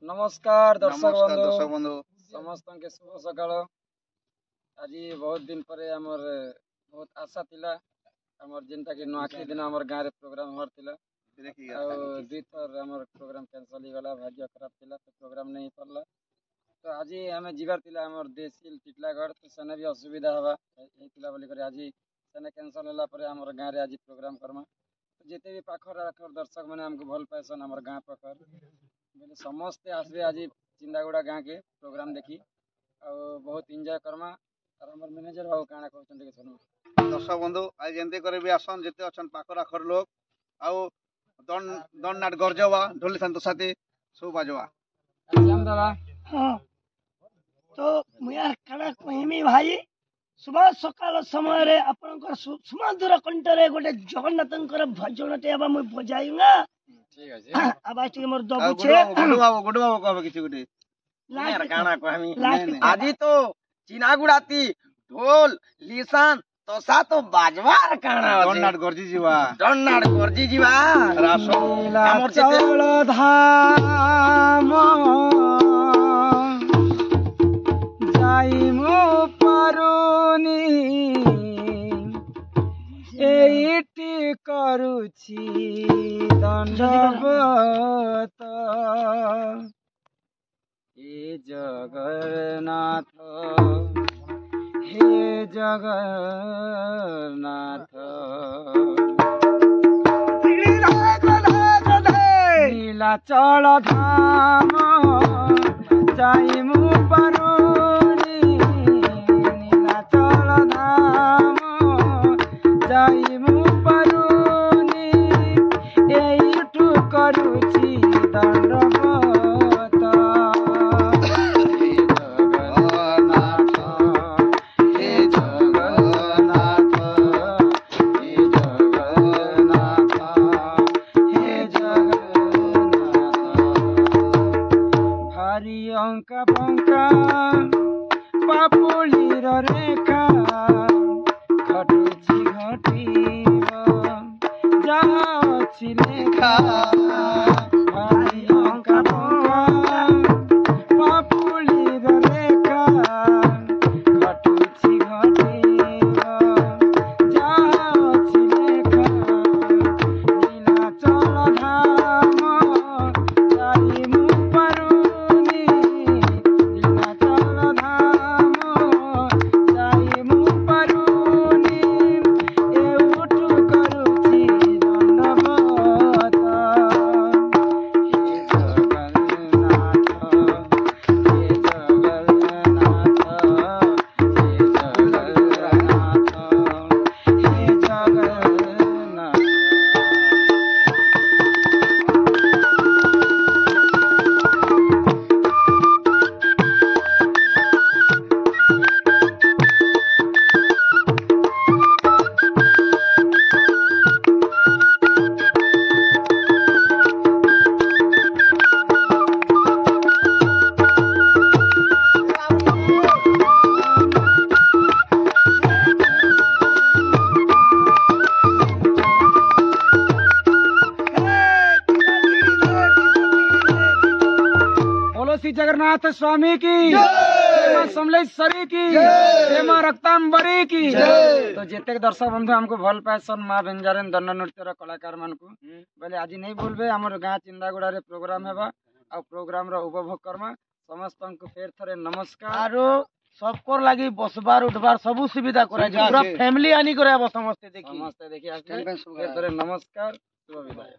नमस्कार दर्शक दर्शक बंधु बंधु समस्त के शुभ सकाळ। आज बहुत दिन पर आमर बहुत आशा थिला आमर जिनटा कि नुआखी दिन आमर गाँव रे प्रोग्राम हर थिला दुई थर आमर प्रोग्राम कैंसल ही गला। भाग्य खराब थिला तो प्रोग्राम नहीं पड़ला। तो आज आम जीवार थिला आमर देसिल टिटलागढ़ तो सेने भी असुविधा हवा हेतिला बोली करे आज सेने कैंसल होला पर आमर गाँव रे आज प्रोग्राम करमा। तो जेते भी पाखर आखर दर्शक माने हमको भल पाएसन आमर गाँव पाखर बोले समस्ते आसबे आज चिंदागुड़ा गाँव के प्रोग्राम देखी और बहुत एंजॉय करमा। और हमर मैनेजर बाबू काना कहउछन के सुनो। दर्शक बंधु आज जेंते करे भी आसन जेते अछन पाखर आखर लोग आउ दन दन नाट गरजवा ढोली संतो साथी सब बाजवा श्याम दादा हाँ तो मुया काना कहमी भाई सुबह सकाल समय रे आपनकर सुमधुर कंठरे गोटे जगन्नाथंकर भजनटे आबा मुई बजाइंगा। ठीक अछि आबा ठीक मोर दबु छे गुडू बाबू कहबे किछि गुटे यार काना कहमी लास्ट आज तो चिनागुड़ाती ढोल लिसान तो सा तो बाजवार काना दन नाट गरजी जीवा दन्नाड गरजी जीवा रासो हमर चल धाम जाइमु पारुनी एइटी करूछि दंडवत हे जगन्नाथ हे जगन्नाथ नीलाचल धाम जाइमु पारुनी नीलाचल धाम जाइमु पारुनी एइठु करूछि दंडवत हे जगन्नाथ हे जगन्नाथ हे जगन्नाथ हे जगन्नाथ भारी अंका बंका पापुलीर रेखा घटुछि घटिब जहाँ अछि लेखा भारी अंका बंका पापुलीर रेखा घटुछि घटिब जहाँ अछि लेखा नीलाचल धाम जाइमु पारुनी नीलाचल धाम जाइमु पारुनी एउठु करूछि दंडवत हे जगन्नाथ हे जगन्नाथ हे जगन्नाथ हे जगन्नाथ। बोलो श्री जगन्नाथ स्वामी की मां समलेश्वरी की मां रक्तांबरी की। तो जेते दर्शक बंधु हमको भल पाएसन मां बेंजारेन दंड नृत्यर कलाकार मान को बोले आज नहीं बोलबे हमर गाँ चिंदागुड़ा रे प्रोग्राम हेबा आ प्रोग्राम रो उपभोग करमा। समस्त को फेर थरे नमस्कार आरो सबकर लागी बसबार उठबार सब सुविधा करा छै पूरा फैमिली आनी करे आबो समस्त देखी आसबे फेर थरे नमस्कार शुभ विदाय।